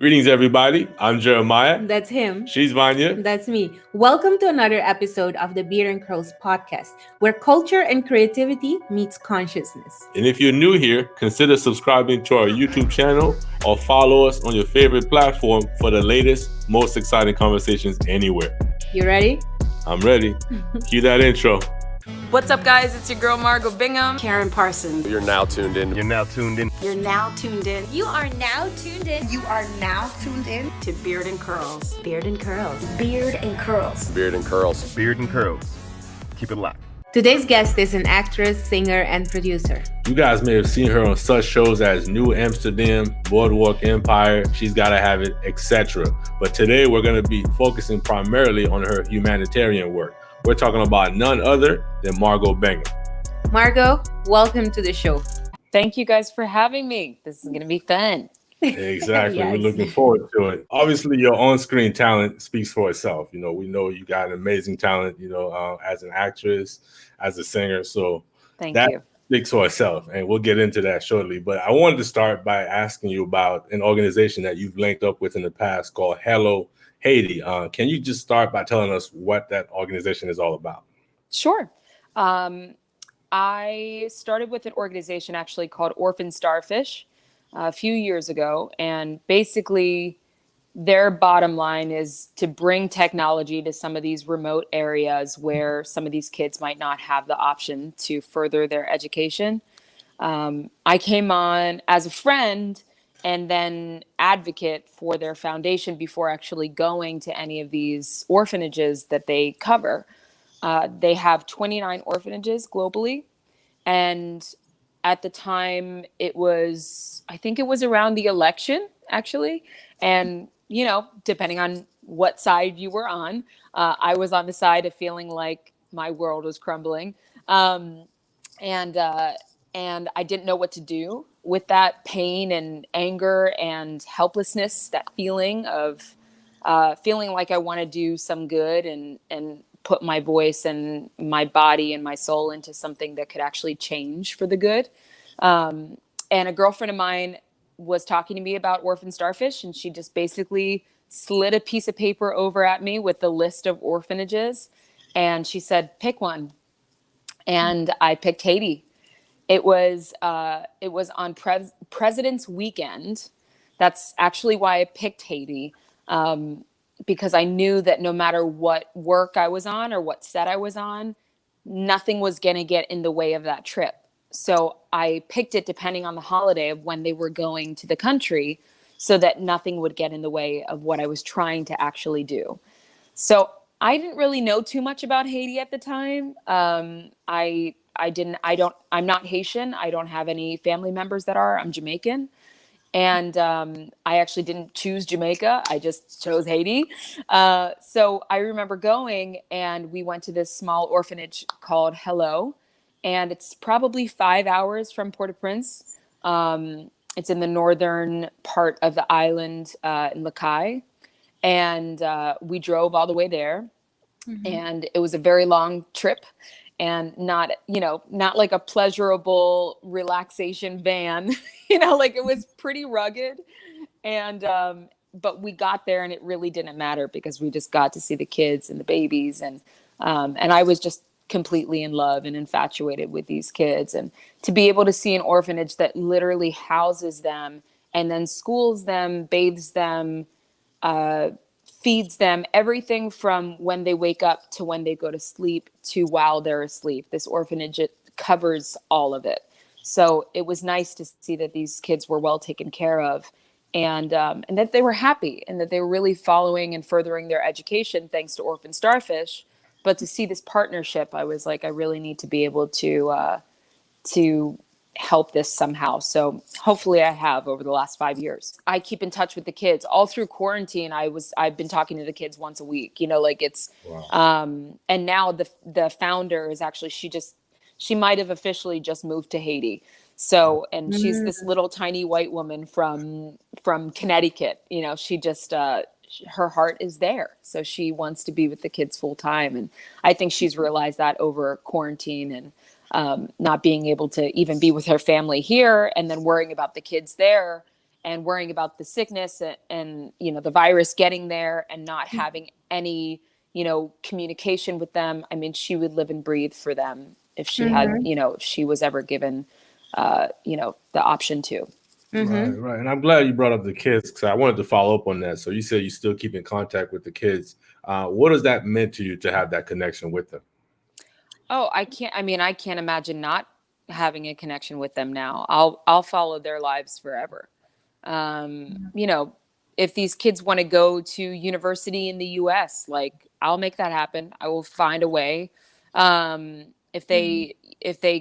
Greetings, everybody. I'm Jeremiah. That's him. She's Vania. That's me. Welcome to another episode of the Beer and Crows podcast, where culture and creativity meets consciousness. And if you're new here, consider subscribing to our YouTube channel or follow us on your favorite platform for the latest, most exciting conversations anywhere. You ready? I'm ready. Cue that intro. What's up, guys? It's your girl, Margot Bingham. Karen Parsons. You're now tuned in. You're now tuned in. You are now tuned in. You are now tuned in To Beard and Curls. Beard and Curls. Beard and Curls. Beard and Curls. Beard and Curls. Keep it locked. Today's guest is an actress, singer, and producer. You guys may have seen her on such shows as New Amsterdam, Boardwalk Empire, She's Gotta Have It, etc. But today we're going to be focusing primarily on her humanitarian work. We're talking about none other than Margot Bingham. Margot, welcome to the show. Thank you guys for having me. This is going to be fun. Exactly. Yes. We're looking forward to it. Obviously, your on-screen talent speaks for itself. You know, we know you got an amazing talent, as an actress, as a singer. So Thank that you. speaks for itself. And we'll get into that shortly. But I wanted to start by asking you about an organization that you've linked up with in the past called HELO Haiti. Can you just start by telling us what that organization is all about? Sure. I started with an organization actually called Orphaned Starfish a few years ago. And basically, their bottom line is to bring technology to some of these remote areas where some of these kids might not have the option to further their education. I came on as a friend and then advocate for their foundation before actually going to any of these orphanages that they cover. They have 29 orphanages globally. And at the time, I think it was around the election, actually. And, depending on what side you were on, I was on the side of feeling like my world was crumbling. And I didn't know what to do with that pain and anger and helplessness, that feeling of feeling like I want to do some good and put my voice and my body and my soul into something that could actually change for the good. And a girlfriend of mine was talking to me about Orphaned Starfish, and she just basically slid a piece of paper over at me with the list of orphanages. And she said, pick one. And I picked Haiti. It was on President's Weekend. That's actually why I picked Haiti, because I knew that no matter what work I was on or what set I was on, nothing was going to get in the way of that trip. So I picked it depending on the holiday of when they were going to the country so that nothing would get in the way of what I was trying to actually do. So I didn't really know too much about Haiti at the time. I'm not Haitian. I don't have any family members that are. I'm Jamaican. And I actually didn't choose Jamaica. I just chose Haiti. So I remember going, and we went to this small orphanage called HELO. And it's probably 5 hours from Port-au-Prince. It's in the northern part of the island in Lakai. And we drove all the way there. Mm-hmm. And it was a very long trip. And not like a pleasurable relaxation van, like it was pretty rugged. And, but we got there and it really didn't matter because we just got to see the kids and the babies. And I was just completely in love and infatuated with these kids. And to be able to see an orphanage that literally houses them and then schools them, bathes them, feeds them, everything from when they wake up to when they go to sleep to while they're asleep. This orphanage, it covers all of it. So it was nice to see that these kids were well taken care of and that they were happy and that they were really following and furthering their education thanks to Orphaned Starfish. But to see this partnership, I was like, I really need to be able to help this somehow. So hopefully I have over the last 5 years. I keep in touch with the kids all through quarantine. I've been talking to the kids once a week, it's, wow. And now the founder is actually, she might've officially just moved to Haiti. So, and she's this little tiny white woman from Connecticut, she just, her heart is there. So she wants to be with the kids full time. And I think she's realized that over quarantine and not being able to even be with her family here and then worrying about the kids there and worrying about the sickness and the virus getting there and not having any, communication with them. I mean, she would live and breathe for them if she had, if she was ever given, the option to. Right. And I'm glad you brought up the kids because I wanted to follow up on that. So you said you still keep in contact with the kids. What does that mean to you to have that connection with them? Oh, I can't imagine not having a connection with them now. I'll follow their lives forever. If these kids want to go to university in the US, like I'll make that happen. I will find a way. If they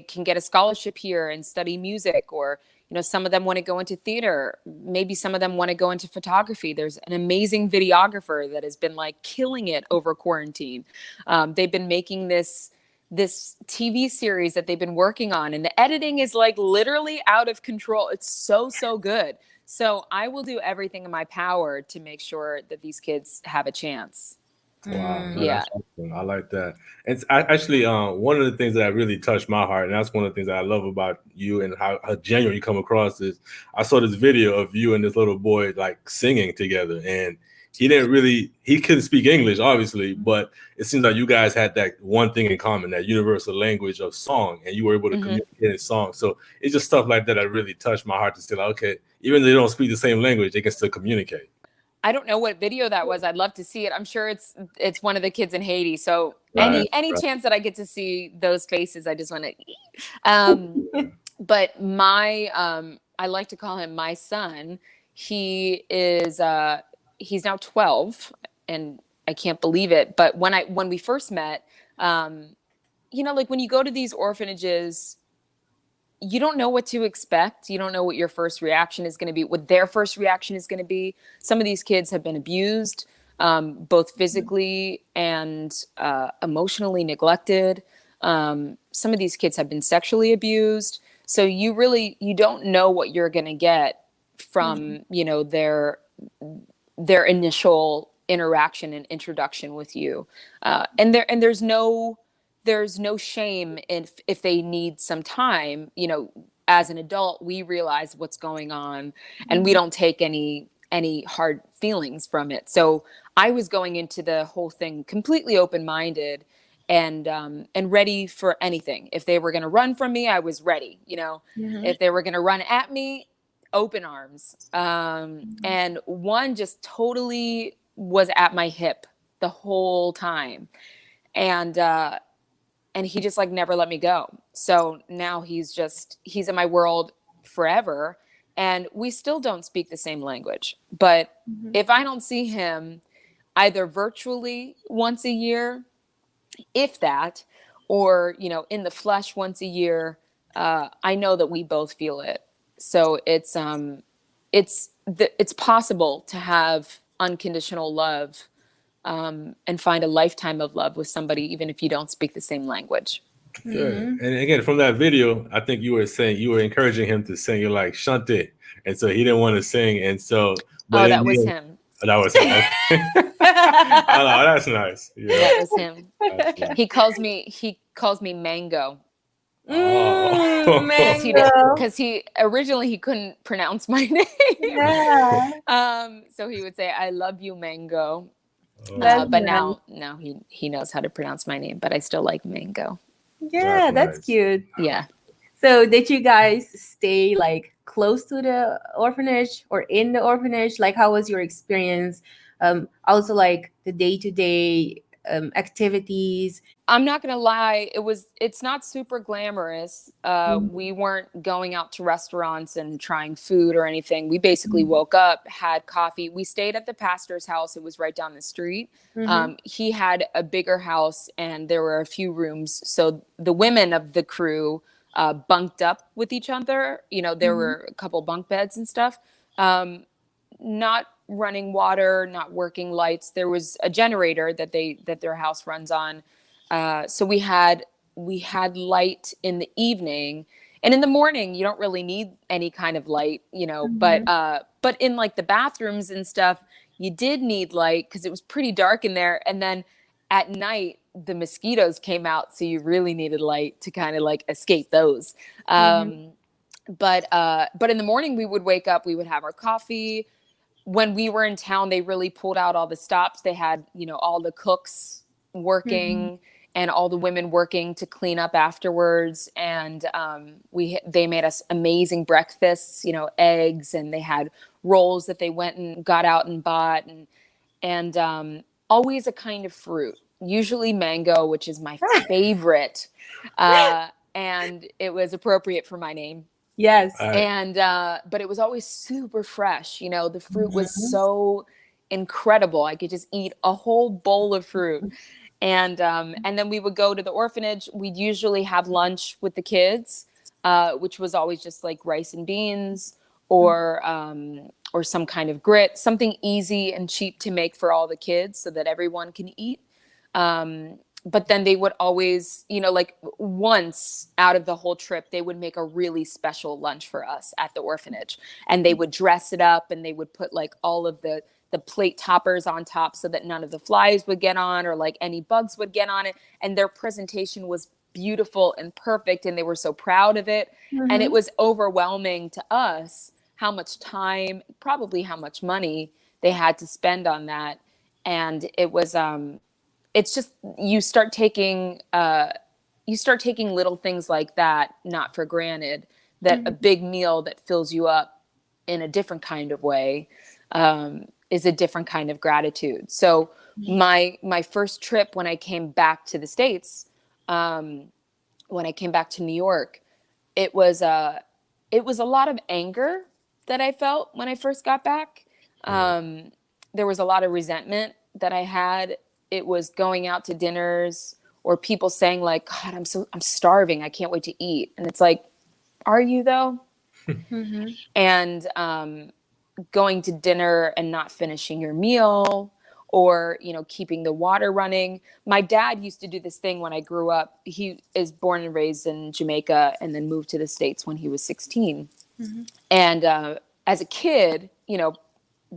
can get a scholarship here and study music, or some of them want to go into theater, maybe some of them want to go into photography. There's an amazing videographer that has been like killing it over quarantine. They've been making this TV series that they've been working on, and the editing is like literally out of control. It's so good. So I will do everything in my power to make sure that these kids have a chance. Wow, no, Yeah. that's awesome. I like that. And actually, one of the things that really touched my heart, and that's one of the things that I love about you and how genuine you come across is I saw this video of you and this little boy like singing together, and he couldn't speak English, obviously, but it seems like you guys had that one thing in common, that universal language of song, and you were able to communicate in song. So it's just stuff like that that really touched my heart to say, like, okay, even though they don't speak the same language, they can still communicate. I don't know what video that was. I'd love to see it. I'm sure it's one of the kids in Haiti. So Right, any chance that I get to see those faces, I just want to. But I like to call him my son. He is he's now 12, and I can't believe it. But when we first met, like when you go to these orphanages, you don't know what to expect. You don't know what your first reaction is going to be, what their first reaction is going to be. Some of these kids have been abused, both physically and emotionally neglected. Some of these kids have been sexually abused. So you don't know what you're going to get from, their initial interaction and introduction with you. And there's no shame if they need some time. As an adult, we realize what's going on, and we don't take any hard feelings from it. So I was going into the whole thing completely open-minded and ready for anything. If they were going to run from me, I was ready. If they were going to run at me, open arms. And one just totally was at my hip the whole time. And he just like never let me go. So now he's in my world forever, and we still don't speak the same language. But if I don't see him either virtually once a year, if that, or, in the flesh once a year, I know that we both feel it. So it's possible to have unconditional love and find a lifetime of love with somebody, even if you don't speak the same language. Good. And again, from that video, I think you were saying you were encouraging him to sing. You're like, chante. And so he didn't want to sing. And so, that was him. That was him. Oh, that's nice. Yeah. That was him. That's nice. He calls me Mango. Oh. Because he originally couldn't pronounce my name. Yeah. So he would say, "I love you, Mango." That's But nice. now he knows how to pronounce my name, but I still like Mango. Yeah, that's nice. cute. Yeah. So did you guys stay like close to the orphanage or in the orphanage? Like, how was your experience? Also like the day-to-day activities. I'm not going to lie. It's not super glamorous. We weren't going out to restaurants and trying food or anything. We basically woke up, had coffee. We stayed at the pastor's house. It was right down the street. He had a bigger house, and there were a few rooms. So the women of the crew bunked up with each other. There were a couple bunk beds and stuff. Not running water, not working lights. There was a generator that their house runs on. So we had light in the evening, and in the morning you don't really need any kind of light, but in like the bathrooms and stuff, you did need light because it was pretty dark in there. And then at night the mosquitoes came out, so you really needed light to kind of like escape those. But in the morning we would wake up, we would have our coffee. When we were in town, they really pulled out all the stops. They had, all the cooks working and all the women working to clean up afterwards. And they made us amazing breakfasts, eggs, and they had rolls that they went and got out and bought, and always a kind of fruit, usually mango, which is my favorite. And it was appropriate for my name. Yes. And but it was always super fresh. The fruit was so incredible. I could just eat a whole bowl of fruit. And then we would go to the orphanage. We'd usually have lunch with the kids, which was always just like rice and beans or some kind of grit, something easy and cheap to make for all the kids so that everyone can eat. But then they would always, like once out of the whole trip, they would make a really special lunch for us at the orphanage, and they would dress it up and they would put like all of the plate toppers on top so that none of the flies would get on or like any bugs would get on it. And their presentation was beautiful and perfect, and they were so proud of it. And it was overwhelming to us how much time, probably how much money they had to spend on that. And it was, it's just, you start taking little things like that, not for granted, that a big meal that fills you up in a different kind of way, is a different kind of gratitude. So my first trip when I came back to the States, when I came back to New York, it was a lot of anger that I felt when I first got back. There was a lot of resentment that I had. It was going out to dinners or people saying like, God, I'm starving. I can't wait to eat. And it's like, are you though? And, going to dinner and not finishing your meal, or, keeping the water running. My dad used to do this thing when I grew up. He is born and raised in Jamaica and then moved to the States when he was 16. And as a kid,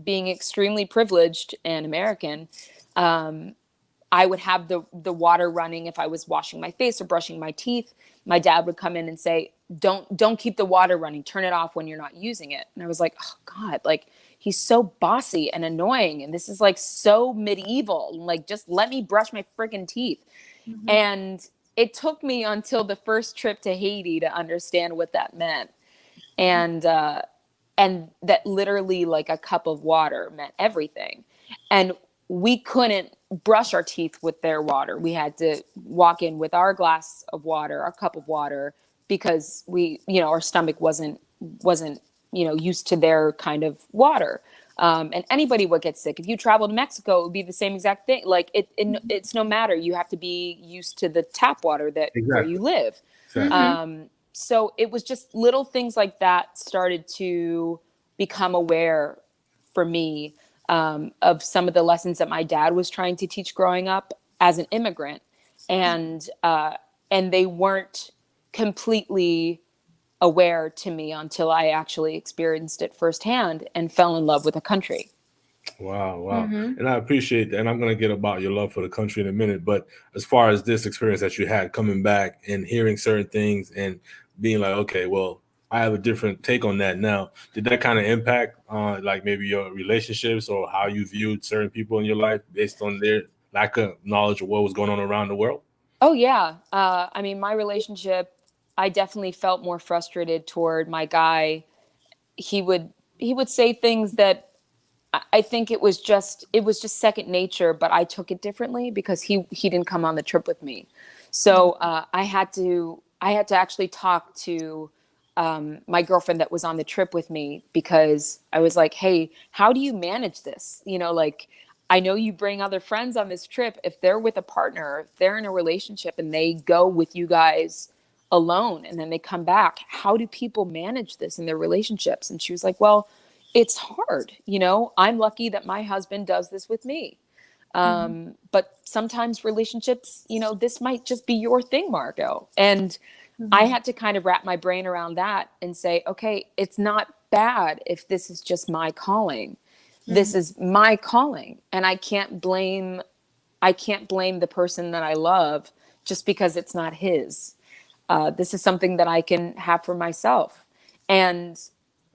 being extremely privileged and American, I would have the water running if I was washing my face or brushing my teeth. My dad would come in and say, don't keep the water running. Turn it off when you're not using it. And I was like, oh God, like he's so bossy and annoying. And this is like so medieval. Like, just let me brush my freaking teeth. And it took me until the first trip to Haiti to understand what that meant. And that literally like a cup of water meant everything. And we couldn't brush our teeth with their water. We had to walk in with our glass of water, our cup of water, because our stomach wasn't used to their kind of water. And anybody would get sick. If you travel to Mexico, it would be the same exact thing. Like it's no matter. You have to be used to the tap water where you live. Exactly. So it was just little things like that started to become aware for me, of some of the lessons that my dad was trying to teach growing up as an immigrant. And they weren't completely aware to me until I actually experienced it firsthand and fell in love with the country. Wow. And I appreciate that. And I'm going to get about your love for the country in a minute. But as far as this experience that you had coming back and hearing certain things and being like, okay, well, I have a different take on that now. Did that kind of impact like maybe your relationships or how you viewed certain people in your life based on their lack of knowledge of what was going on around the world? Oh, yeah. I mean, my relationship, I definitely felt more frustrated toward my guy. He would say things that I think it was just second nature, but I took it differently because he didn't come on the trip with me. So I had to actually talk to my girlfriend that was on the trip with me, because I was like, hey, how do you manage this? Like, I know you bring other friends on this trip. If they're with a partner, if they're in a relationship and they go with you guys alone and then they come back, how do people manage this in their relationships? And she was like, well, it's hard. I'm lucky that my husband does this with me. But sometimes relationships, this might just be your thing, Margot. And I had to kind of wrap my brain around that and say, okay, it's not bad if this is just my calling. This is my calling, and I can't blame the person that I love just because it's not his. This is something that I can have for myself. And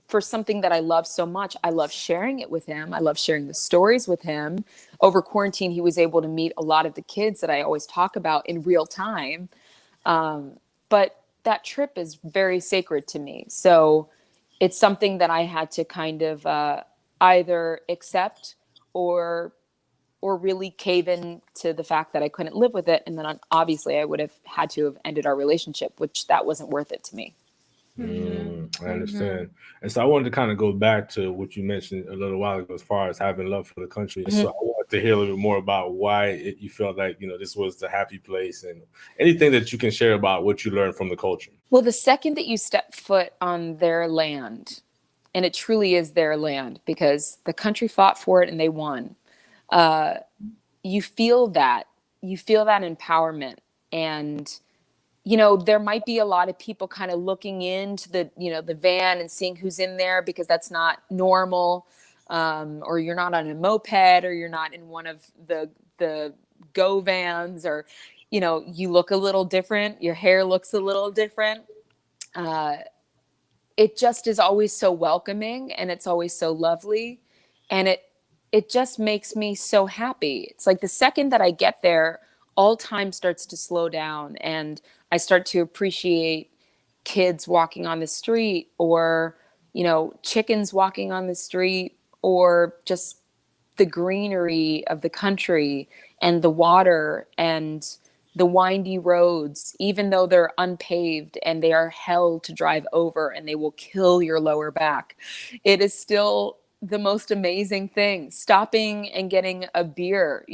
for something that I love so much, I love sharing it with him. I love sharing the stories with him. Over quarantine, he was able to meet a lot of the kids that I always talk about in real time. But that trip is very sacred to me. So it's something that I had to kind of either accept or really cave in to the fact that I couldn't live with it. And then obviously I would have had to have ended our relationship, which that wasn't worth it to me. I understand. And so I wanted to kind of go back to what you mentioned a little while ago as far as having love for the country. So I wanted to hear a little bit more about why you felt like, this was the happy place, and anything that you can share about what you learned from the culture. Well, the second that you step foot on their land, and it truly is their land because the country fought for it and they won, you feel that empowerment. And there might be a lot of people kind of looking into the van and seeing who's in there because that's not normal, or you're not on a moped, or you're not in one of the go vans, or you look a little different, your hair looks a little different. It just is always so welcoming, and it's always so lovely, and it just makes me so happy. It's like the second that I get there, all time starts to slow down, and I start to appreciate kids walking on the street, or, chickens walking on the street, or just the greenery of the country and the water and the windy roads, even though they're unpaved and they are hell to drive over and they will kill your lower back. It is still the most amazing thing. Stopping and getting a beer,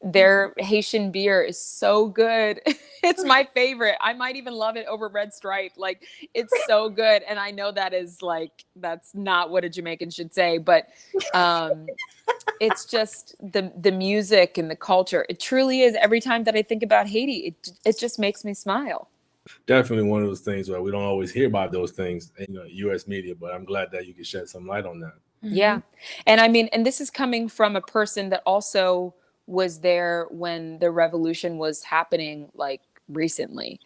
their Haitian beer is so good. It's my favorite. I might even love it over Red Stripe. Like, it's so good. And I know that's not what a Jamaican should say, but it's just the music and the culture. It truly is. Every time that I think about Haiti, it just makes me smile. Definitely one of those things where we don't always hear about those things in U.S. media, but I'm glad that you can shed some light on that. Yeah. And I mean, and this is coming from a person that also was there when the revolution was happening, like recently.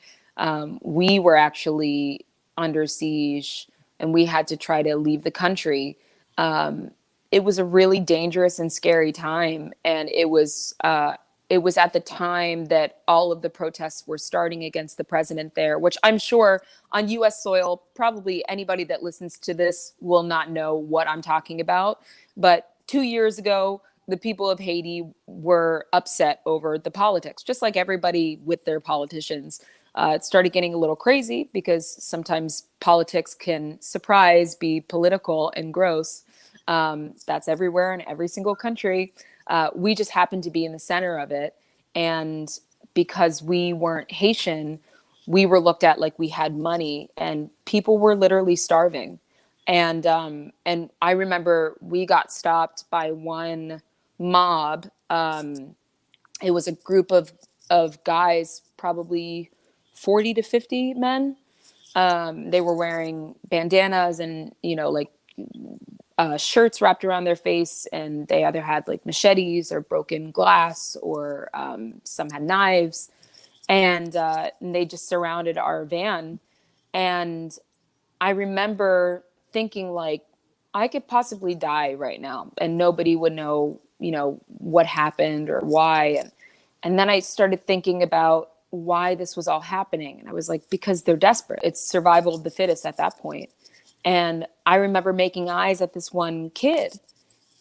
We were actually under siege and we had to try to leave the country. It was a really dangerous and scary time. And it was at the time that all of the protests were starting against the president there, which I'm sure on US soil, probably anybody that listens to this will not know what I'm talking about. But 2 years ago, the people of Haiti were upset over the politics, just like everybody with their politicians. It started getting a little crazy because sometimes politics can be political and gross. That's everywhere in every single country. We just happened to be in the center of it. And because we weren't Haitian, we were looked at like we had money, and people were literally starving. And I remember we got stopped by one mob. It was a group of guys, probably 40 to 50 men. They were wearing bandanas and, shirts wrapped around their face, and they either had like machetes or broken glass, or some had knives, and they just surrounded our van. And I remember thinking, like, I could possibly die right now and nobody would know, what happened or why. And then I started thinking about why this was all happening. And I was like, because they're desperate. It's survival of the fittest at that point. And I remember making eyes at this one kid,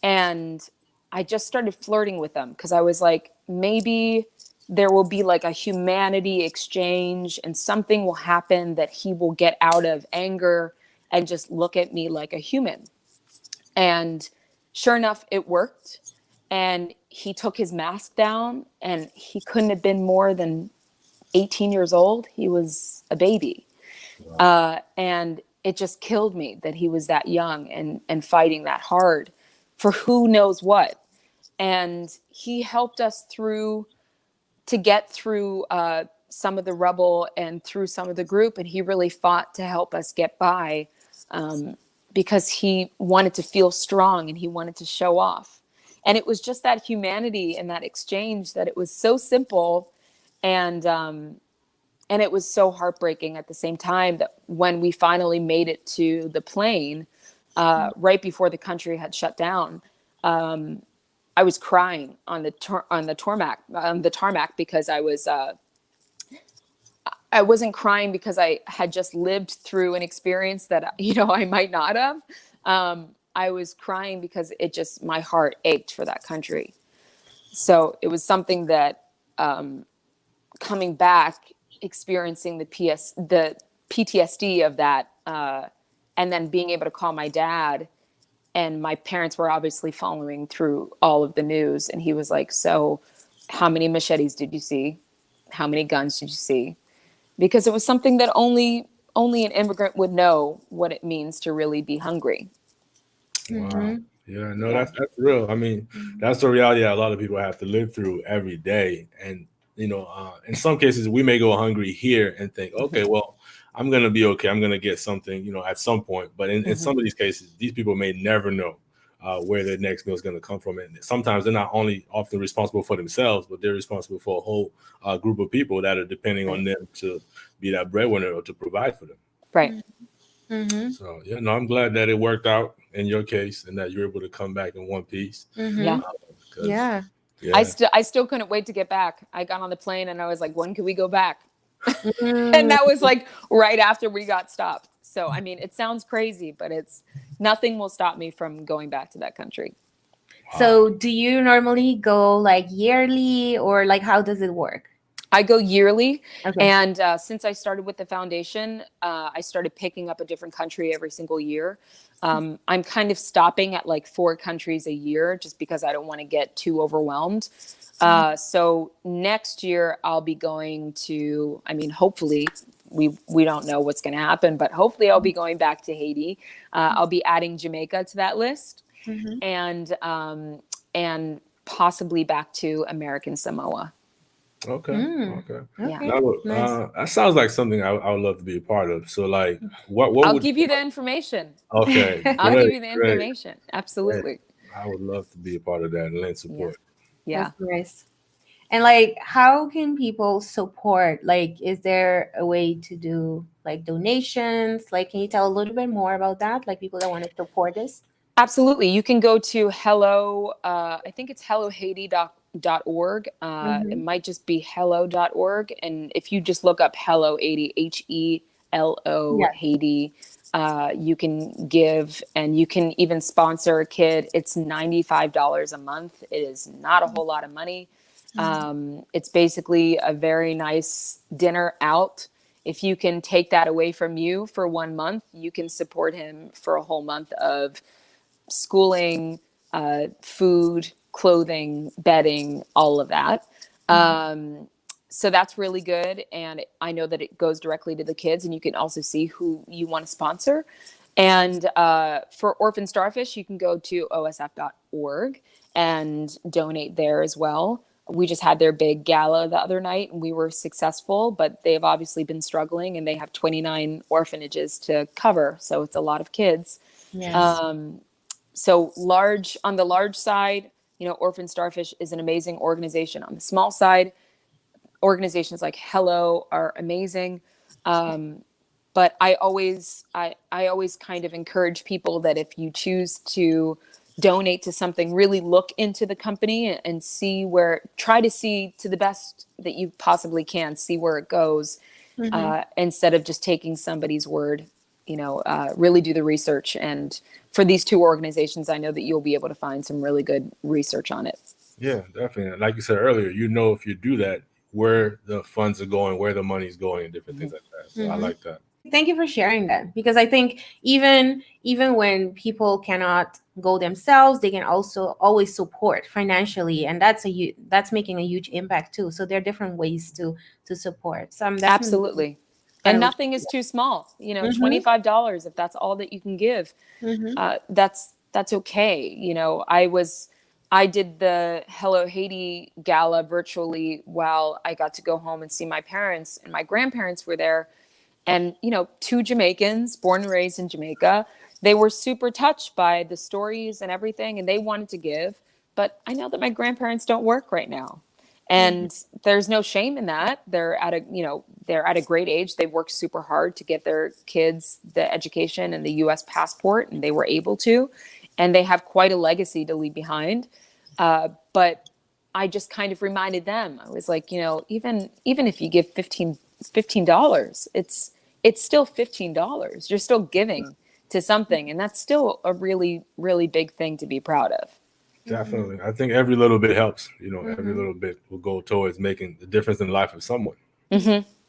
and I just started flirting with them because I was like, maybe there will be like a humanity exchange and something will happen that he will get out of anger and just look at me like a human. And sure enough, it worked. And he took his mask down, and he couldn't have been more than 18 years old. He was a baby. Wow. And it just killed me that he was that young and fighting that hard for who knows what. And he helped us get through some of the rubble and through some of the group. And he really fought to help us get by, because he wanted to feel strong and he wanted to show off. And it was just that humanity and that exchange that it was so simple. And And it was so heartbreaking at the same time that when we finally made it to the plane, right before the country had shut down, I was crying on the tarmac because I wasn't crying because I had just lived through an experience that, I might not have. I was crying because my heart ached for that country. So it was something that, coming back, experiencing the PTSD of that, and then being able to call my dad, and my parents were obviously following through all of the news. And he was like, so how many machetes did you see? How many guns did you see? Because it was something that only an immigrant would know what it means to really be hungry. Wow. Yeah, no, that's real. I mean, that's the reality that a lot of people have to live through every day. And, in some cases, we may go hungry here and think, okay, well, I'm going to be okay. I'm going to get something, at some point. But in some of these cases, these people may never know where their next meal is going to come from. And sometimes they're not only often responsible for themselves, but they're responsible for a whole group of people that are depending on them to be that breadwinner or to provide for them. Right. So, yeah, no, I'm glad that it worked out in your case and that you're able to come back in one piece. Yeah. Yeah. Yeah. I still couldn't wait to get back. I got on the plane and I was like, when can we go back? And that was like right after we got stopped. So, I mean, it sounds crazy, but nothing will stop me from going back to that country. So do you normally go like yearly, or like how does it work? I go yearly. Okay. And since I started with the foundation, I started picking up a different country every single year. I'm kind of stopping at like 4 countries a year just because I don't want to get too overwhelmed. So next year I'll be going to, hopefully, we don't know what's going to happen, but hopefully I'll be going back to Haiti. I'll be adding Jamaica to that list, and possibly back to American Samoa. Okay. Okay. Yeah. That sounds like something I would love to be a part of. So, like, what I'll give you the information. Okay. I'll give you the information. Absolutely. I would love to be a part of that and lend support. Yeah. That's nice. And like, how can people support? Like, is there a way to do like donations? Like, can you tell a little bit more about that? Like, people that want to support this? Absolutely. You can go to I think it's HELOHaiti.org. It might just be hello.org. And if you just look up HELO Haiti, HELO Haiti, you can give, and you can even sponsor a kid. It's $95 a month. It is not a whole lot of money. It's basically a very nice dinner out. If you can take that away from you for 1 month, you can support him for a whole month of schooling, food, clothing, bedding, all of that. So that's really good. And I know that it goes directly to the kids, and you can also see who you want to sponsor. And for Orphaned Starfish, you can go to osf.org and donate there as well. We just had their big gala the other night, and we were successful, but they've obviously been struggling, and they have 29 orphanages to cover. So it's a lot of kids. Yes. So on the large side, Orphaned Starfish is an amazing organization. On the small side, organizations like HELO are amazing. But I always kind of encourage people that if you choose to donate to something, really look into the company and try to see to the best that you possibly can, see where it goes, instead of just taking somebody's word. Really do the research. And for these 2 organizations, I know that you'll be able to find some really good research on it. Yeah, definitely. Like you said earlier, if you do that, where the funds are going, where the money's going, and different things like that. So I like that. Thank you for sharing that, because I think even when people cannot go themselves, they can also always support financially, and that's making a huge impact too. So there are different ways to support. So I'm definitely Absolutely. And nothing is too small. $25, if that's all that you can give, that's okay. I did the HELO Haiti gala virtually while I got to go home and see my parents, and my grandparents were there. And, 2 Jamaicans born and raised in Jamaica, they were super touched by the stories and everything, and they wanted to give. But I know that my grandparents don't work right now. And there's no shame in that. They're at a great age. They worked super hard to get their kids the education and the US passport, and they were able to, and they have quite a legacy to leave behind. But I just kind of reminded them, I was like, even if you give $15, it's still $15. You're still giving to something. And that's still a really, really big thing to be proud of. Definitely. I think every little bit helps. Every little bit will go towards making the difference in the life of someone.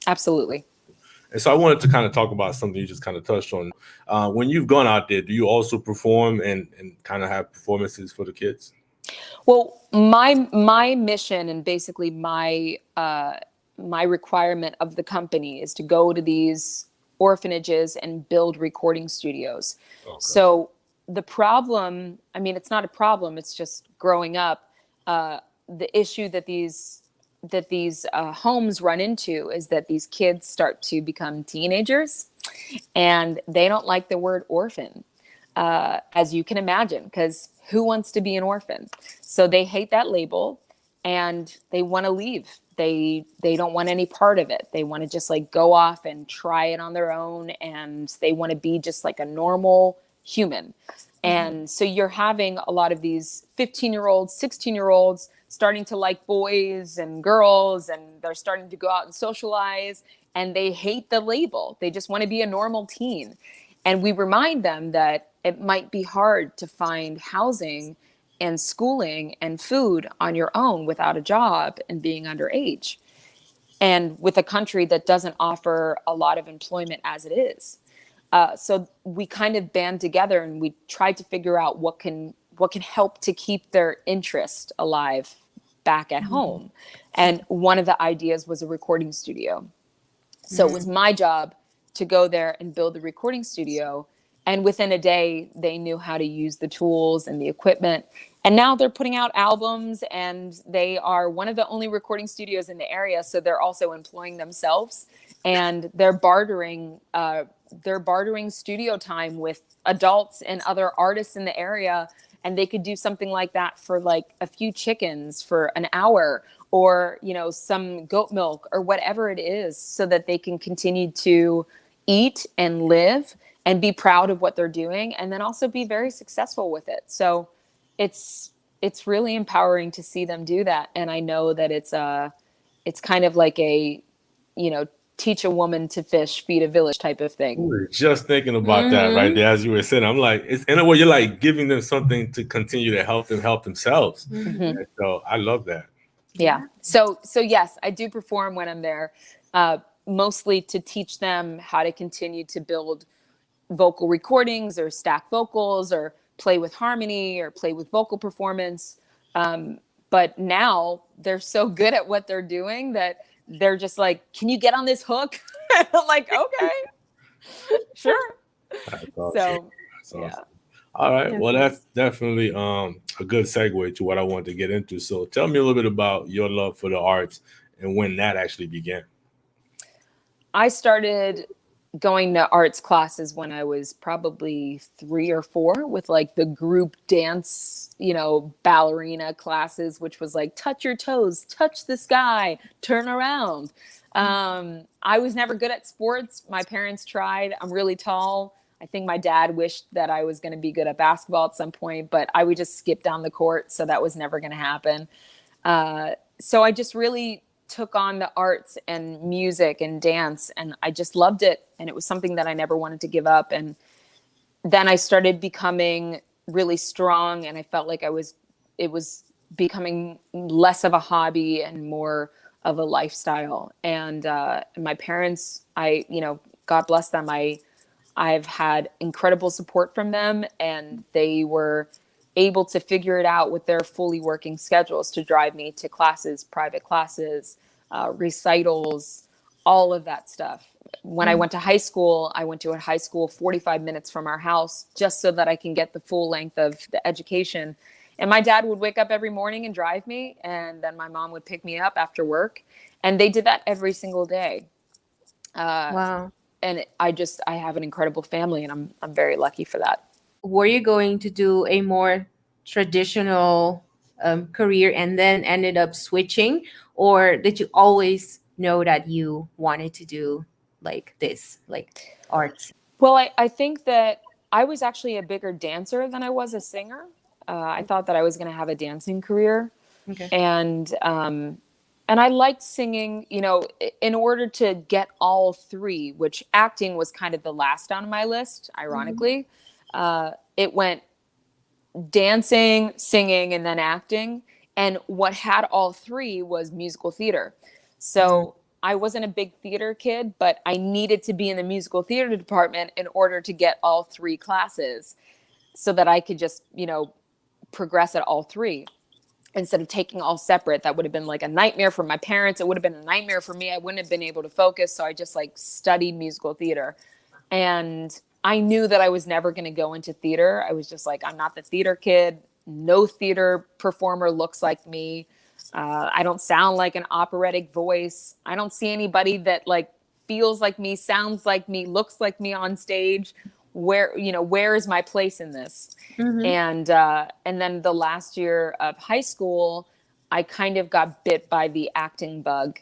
Absolutely. And so I wanted to kind of talk about something you just kind of touched on. When you've gone out there, do you also perform and kind of have performances for the kids? Well, my mission and basically my requirement of the company is to go to these orphanages and build recording studios. Okay. So the problem, it's not a problem, it's just growing up. The issue that these homes run into is that these kids start to become teenagers, and they don't like the word orphan, as you can imagine, because who wants to be an orphan? So they hate that label, and they want to leave. They don't want any part of it. They want to just like go off and try it on their own, and they want to be just like a normal human. And so you're having a lot of these 15-year-olds, 16-year-olds starting to like boys and girls, and they're starting to go out and socialize, and they hate the label. They just want to be a normal teen. And we remind them that it might be hard to find housing and schooling and food on your own without a job and being underage, and with a country that doesn't offer a lot of employment as it is. So we kind of band together and we tried to figure out what can help to keep their interest alive back at home. And one of the ideas was a recording studio. So it was my job to go there and build the recording studio. And within a day, they knew how to use the tools and the equipment. And now they're putting out albums, and they are one of the only recording studios in the area. So they're also employing themselves, and they're bartering studio time with adults and other artists in the area. And they could do something like that for like a few chickens for an hour, or, some goat milk or whatever it is, so that they can continue to eat and live and be proud of what they're doing, and then also be very successful with it. So it's really empowering to see them do that. And I know that it's kind of like a, teach a woman to fish, feed a village type of thing. We were just thinking about that right there as you were saying. I'm like, it's in a way you're like giving them something to continue to help them help themselves. And so I love that. Yeah. So yes, I do perform when I'm there, mostly to teach them how to continue to build vocal recordings or stack vocals or play with harmony or play with vocal performance. But now they're so good at what they're doing that they're just like, can you get on this hook? I'm like, okay, sure. That's awesome. So, That's awesome. Yeah. All right. Well, that's definitely a good segue to what I wanted to get into. So tell me a little bit about your love for the arts and when that actually began. I started going to arts classes when I was probably 3 or 4, with like the group dance, ballerina classes, which was like touch your toes, touch the sky, turn around. I was never good at sports. My parents tried. I'm really tall. I think my dad wished that I was going to be good at basketball at some point, but I would just skip down the court. So that was never going to happen. So I just really took on the arts and music and dance, and I just loved it. And it was something that I never wanted to give up. And then I started becoming really strong, and I felt like it was becoming less of a hobby and more of a lifestyle. And my parents, God bless them, I've had incredible support from them, and they were able to figure it out with their fully working schedules to drive me to classes, private classes, recitals, all of that stuff. When I went to high school, I went to a high school 45 minutes from our house just so that I can get the full length of the education. And my dad would wake up every morning and drive me, and then my mom would pick me up after work. And they did that every single day. Wow. And I have an incredible family, and I'm very lucky for that. Were you going to do a more traditional career and then ended up switching, or did you always know that you wanted to do like this, like arts? Well, I think that I was actually a bigger dancer than I was a singer. I thought that I was going to have a dancing career, Okay. and I liked singing. You know, in order to get all three, which acting was kind of the last on my list, ironically, it went dancing, singing, and then acting. And what had all three was musical theater. So I wasn't a big theater kid, but I needed to be in the musical theater department in order to get all three classes so that I could just, you know, progress at all three instead of taking all separate. That would have been like a nightmare for my parents. It would have been a nightmare for me. I wouldn't have been able to focus. So I just like studied musical theater. And I knew that I was never going to go into theater. I was just like, I'm not the theater kid. No theater performer looks like me. I don't sound like an operatic voice. I don't see anybody that like feels like me, sounds like me, looks like me on stage. Where is my place in this? And then the last year of high school, I kind of got bit by the acting bug,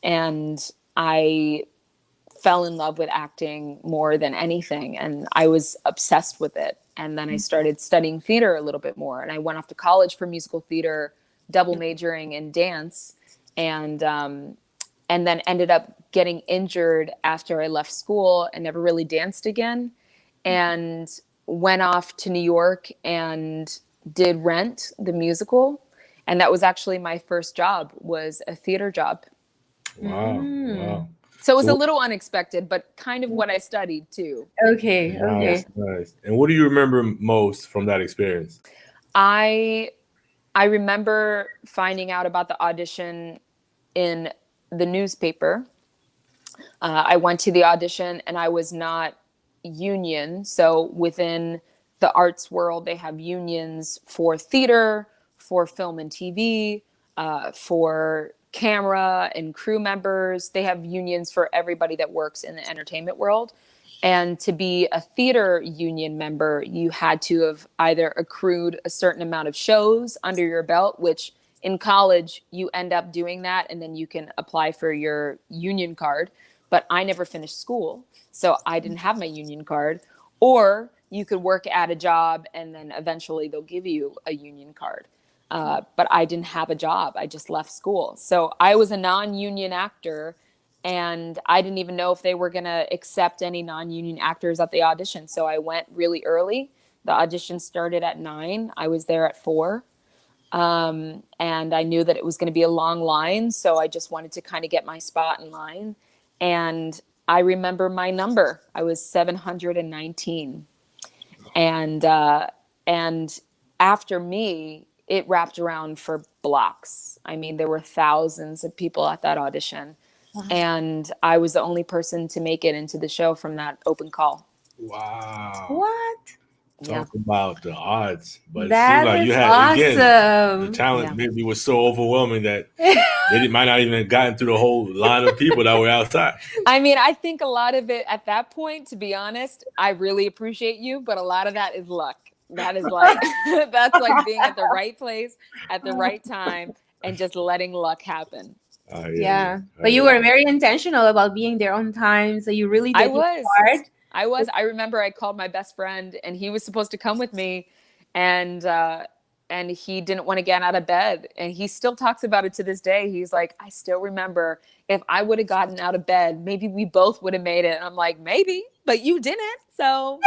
and I fell in love with acting more than anything. And I was obsessed with it. And then I started studying theater a little bit more. And I went off to college for musical theater, double majoring in dance. And then ended up getting injured after I left school and never really danced again. And went off to New York and did Rent, the musical. And that was actually my first job, was a theater job. Wow. So it was a little unexpected, but kind of what I studied too. Okay. Nice. And what do you remember most from that experience? I remember finding out about the audition in the newspaper. I went to the audition and I was not union. So within the arts world, they have unions for theater, for film and TV, for camera and crew members. They have unions for everybody that works in the entertainment world. And to be a theater union member, you had to have either accrued a certain amount of shows under your belt, which in college you end up doing that, and then you can apply for your union card. But I never finished school, so I didn't have my union card. Or you could work at a job and then eventually they'll give you a union card. But I didn't have a job. I just left school. So I was a non-union actor, and I didn't even know if they were going to accept any non-union actors at the audition. So I went really early. The audition started at 9. I was there at 4. And I knew that it was going to be a long line. So I just wanted to kind of get my spot in line. And I remember my number. I was 719. And after me, it wrapped around for blocks. I mean, there were thousands of people at that audition. Wow. And I was the only person to make it into the show from that open call. Wow. What? Talk about the odds. But that it seems like is you had, awesome. Again, the talent maybe was so overwhelming that they might not even have gotten through the whole line of people that were outside. I mean, I think a lot of it at that point, to be honest, I really appreciate you, but a lot of that is luck. That is like, that's like being at the right place at the right time and just letting luck happen. Yeah. But you were very intentional about being there on time. So you really did I was. I remember I called my best friend and he was supposed to come with me, and he didn't want to get out of bed. And he still talks about it to this day. He's like, I still remember, if I would have gotten out of bed, maybe we both would have made it. And I'm like, maybe, but you didn't. So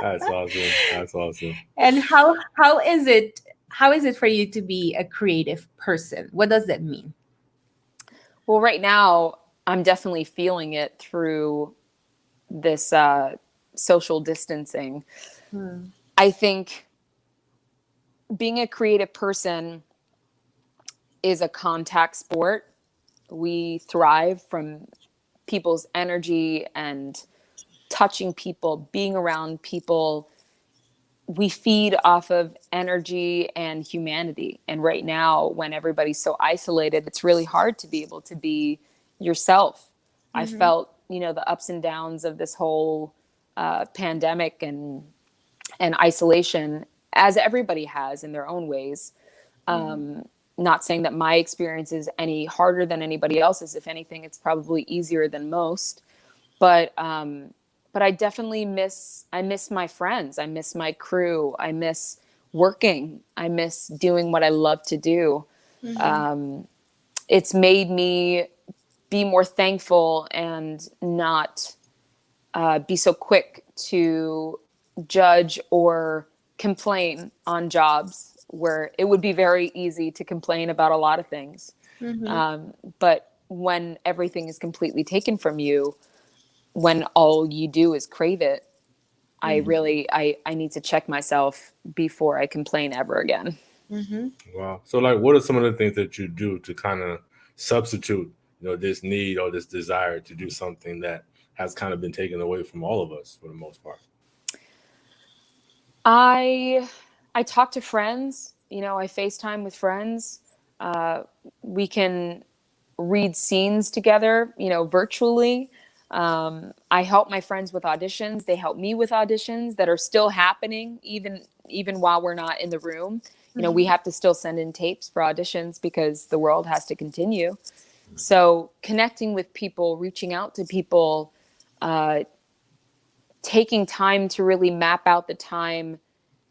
That's awesome. And how is it for you to be a creative person? What does that mean? Well, right now I'm definitely feeling it through this social distancing. I think being a creative person is a contact sport. We thrive from people's energy and touching people, being around people. We feed off of energy and humanity. And right now, when everybody's so isolated, it's really hard to be able to be yourself. I felt, the ups and downs of this whole pandemic and isolation as everybody has in their own ways. Not saying that my experience is any harder than anybody else's. If anything, it's probably easier than most. But I definitely miss my friends. I miss my crew. I miss working. I miss doing what I love to do. It's made me be more thankful and not be so quick to judge or complain on jobs where it would be very easy to complain about a lot of things. But when everything is completely taken from you, when all you do is crave it, I need to check myself before I complain ever again. Wow. So like, what are some of the things that you do to kind of substitute, this need or this desire to do something that has kind of been taken away from all of us for the most part? I talk to friends, I FaceTime with friends. We can read scenes together, virtually. I help my friends with auditions. They help me with auditions that are still happening, even while we're not in the room. We have to still send in tapes for auditions because the world has to continue. So connecting with people, reaching out to people, taking time to really map out the time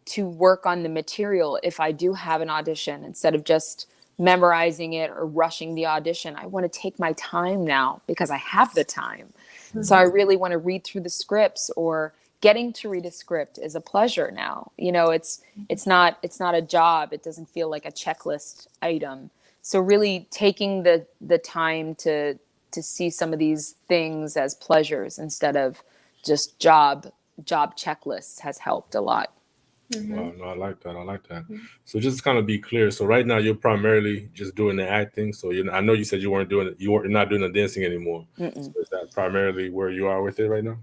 to work on the material if I do have an audition, instead of just memorizing it or rushing the audition. I want to take my time now because I have the time. So I really want to read through the scripts, or getting to read a script is a pleasure now. It's not a job. It doesn't feel like a checklist item. So really taking the time to see some of these things as pleasures instead of just job checklists has helped a lot. Wow, no, I like that. So just to kind of be clear, so right now you're primarily just doing the acting. So I know you said you're not doing the dancing anymore. So is that primarily where you are with it right now?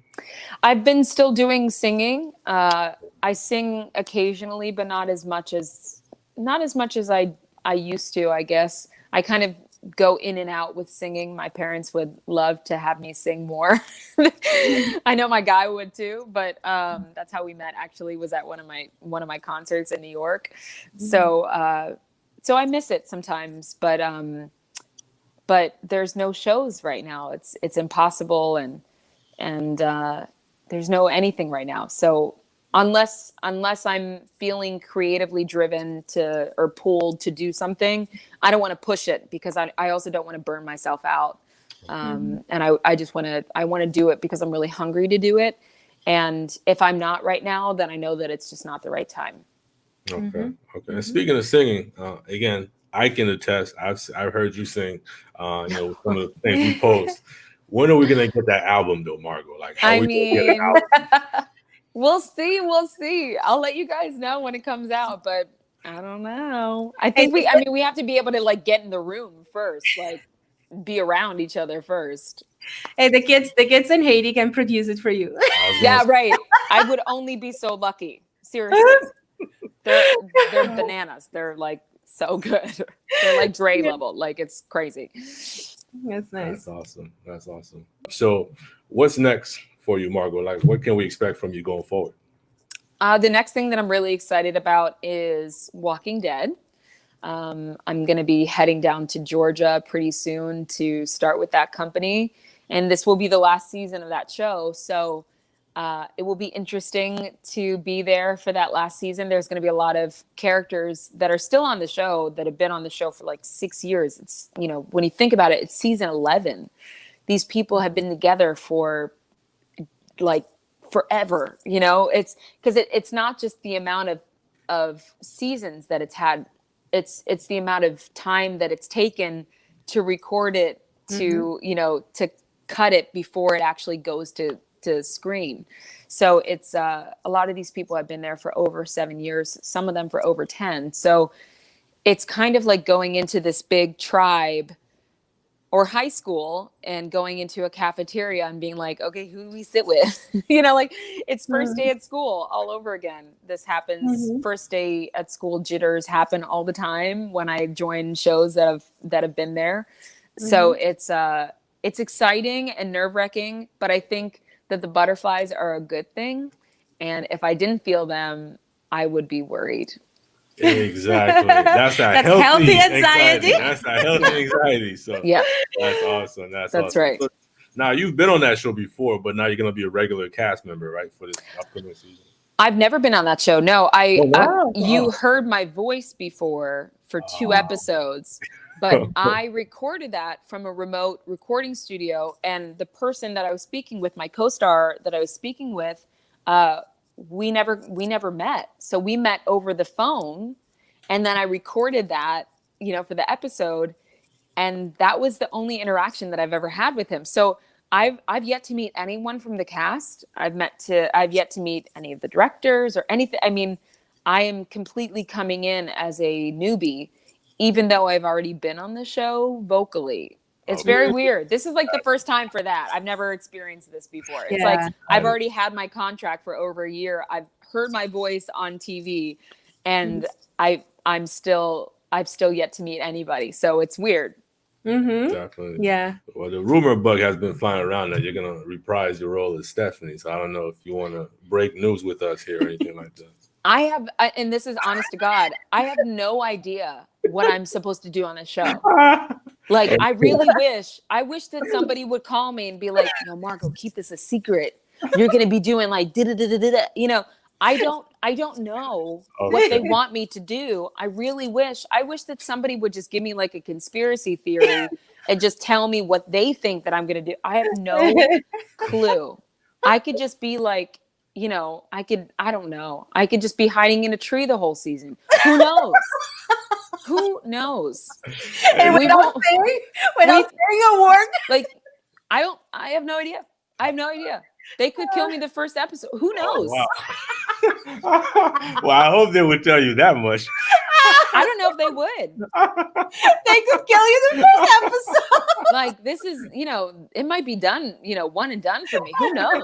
I've been still doing singing. I sing occasionally, but not as much as I used to, I guess. I kind of go in and out with singing. My parents would love to have me sing more. I know my guy would too, but that's how we met, actually, was at one of my concerts in New York. So I miss it sometimes, but there's no shows right now. It's impossible, and there's no anything right now. So unless I'm feeling creatively driven or pulled to do something, I don't want to push it, because I also don't want to burn myself out. And I just want to do it because I'm really hungry to do it. And if I'm not right now, then I know that it's just not the right time. Okay. And speaking of singing, again, I can attest. I've heard you sing. Some of the things we post. When are we gonna get that album, though, Margot? Like, how we gonna get an album? We'll see. I'll let you guys know when it comes out, but I don't know. I think we have to be able to like get in the room first, like be around each other first. Hey, the kids in Haiti can produce it for you. Yeah, right. I would only be so lucky. Seriously. They're bananas. They're like so good. They're like Dre level. Like, it's crazy. That's nice. That's awesome. So what's next for you, Margot? Like, what can we expect from you going forward? The next thing that I'm really excited about is Walking Dead. I'm going to be heading down to Georgia pretty soon to start with that company. And this will be the last season of that show. So it will be interesting to be there for that last season. There's going to be a lot of characters that are still on the show that have been on the show for like 6 years. It's, when you think about it, it's season 11. These people have been together for like forever, it's because it's not just the amount of seasons that it's had. It's the amount of time that it's taken to record it, to, to cut it before it actually goes to screen. So it's a lot of these people have been there for over 7 years, some of them for over 10. So it's kind of like going into this big tribe or high school and going into a cafeteria and being like, okay, who do we sit with? Like, it's first day at school all over again. This happens. First day at school jitters happen all the time when I join shows that have been there. So it's exciting and nerve-wracking, but I think that the butterflies are a good thing. And if I didn't feel them, I would be worried. Exactly. That's that That's healthy healthy anxiety. That's that healthy anxiety. So Yeah, that's awesome. That's that's awesome. right. So, now you've been on that show before, but now you're gonna be a regular cast member, right, for this upcoming season. I've never been on that show. No, wow. you heard my voice before for 2 episodes, but I recorded that from a remote recording studio. And the person that I was speaking with, my co-star that I was speaking with, we never met. So we met over the phone, and then I recorded that, for the episode. And that was the only interaction that I've ever had with him. So I've yet to meet anyone from the cast. I've yet to meet any of the directors or anything. I mean, I am completely coming in as a newbie, even though I've already been on the show vocally. It's very weird. This is like the first time for that. I've never experienced this before. It's like I've already had my contract for over a year. I've heard my voice on TV, and I've still yet to meet anybody. So it's weird. Definitely. Yeah. Well, the rumor bug has been flying around that you're gonna reprise your role as Stephanie. So I don't know if you want to break news with us here or anything like that. And this is honest to God, I have no idea what I'm supposed to do on the show. Like, I wish that somebody would call me and be like, no, Margot, keep this a secret. You're going to be doing like, I don't know what they want me to do. I wish that somebody would just give me like a conspiracy theory and just tell me what they think that I'm going to do. I have no clue. I could just be like, I don't know. I could just be hiding in a tree the whole season. Who knows? Who knows? And without saying a word. Like, I have no idea. They could kill me the first episode. Who knows? Oh, wow. Well, I hope they would tell you that much. I don't know if they would. They could kill you the first episode. Like, this is, it might be done, one and done for me. Who knows?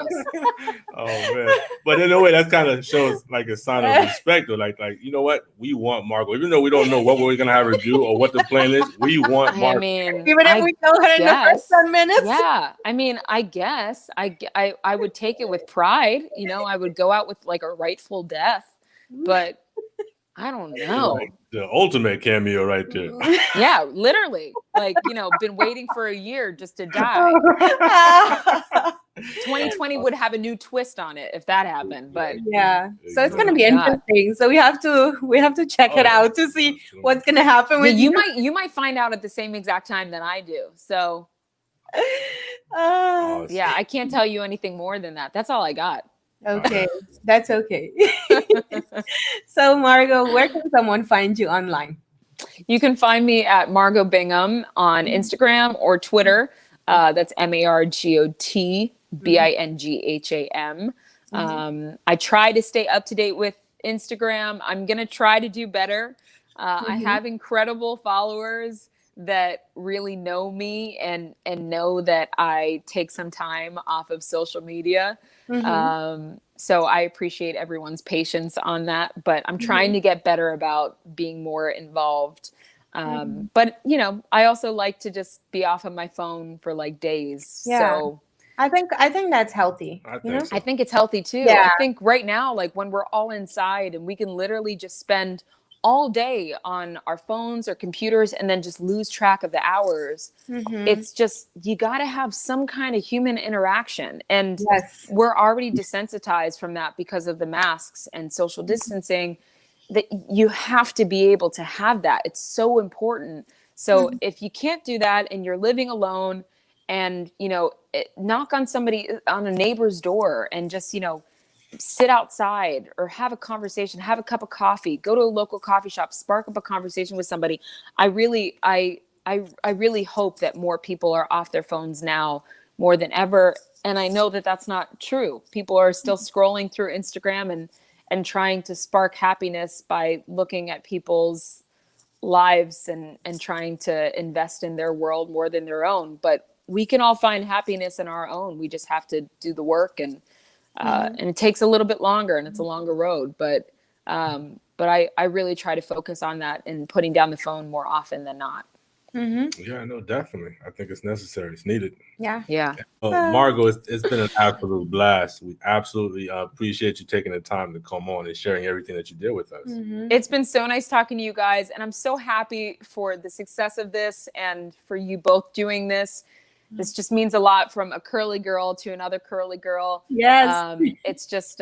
Oh man! But in a way, that kind of shows like a sign of respect, or like you know what? We want Margot, even though we don't know what we're gonna have her do or what the plan is. We want Margot. I mean, even if we know her in the first 10 minutes. Yeah, I mean, I guess I would take it with pride. I would go out with like a rightful death, but I don't know. Like the ultimate cameo right there. Yeah, literally. Like, been waiting for a year just to die. 2020 would have a new twist on it if that happened, but yeah. So it's gonna be interesting. So we have to check it out to see what's gonna happen with you might find out at the same exact time that I do. So Awesome. Yeah, I can't tell you anything more than that. That's all I got. Okay, that's okay. So Margot, where can someone find you online? You can find me at Margot Bingham on Instagram or Twitter. That's MargotBingham. I try to stay up to date with Instagram. I'm going to try to do better. I have incredible followers that really know me and know that I take some time off of social media. So I appreciate everyone's patience on that, but I'm trying to get better about being more involved. But I also like to just be off of my phone for like days. Yeah. So I think that's healthy. I think it's healthy too. Yeah. I think right now, like when we're all inside and we can literally just spend all day on our phones or computers and then just lose track of the hours. It's just, you got to have some kind of human interaction. And we're already desensitized from that because of the masks and social distancing, that you have to be able to have that. It's so important. So if you can't do that and you're living alone and, knock on a neighbor's door and just, sit outside or have a conversation, have a cup of coffee, go to a local coffee shop, spark up a conversation with somebody. I really hope that more people are off their phones now more than ever. And I know that that's not true. People are still scrolling through Instagram and trying to spark happiness by looking at people's lives and trying to invest in their world more than their own. But we can all find happiness in our own. We just have to do the work, and it takes a little bit longer and it's a longer road, but I really try to focus on that and putting down the phone more often than not. Yeah, no, definitely. I think it's necessary. It's needed. Yeah. Yeah. Margot, it's been an absolute blast. We absolutely appreciate you taking the time to come on and sharing everything that you did with us. It's been so nice talking to you guys, and I'm so happy for the success of this and for you both doing this. This just means a lot, from a curly girl to another curly girl. Yes. It's just,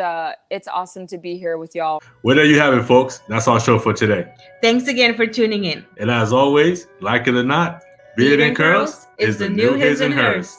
it's awesome to be here with y'all. Well, there you have it, folks. That's our show for today. Thanks again for tuning in. And as always, like it or not, Beard and Curls is the new his and hers.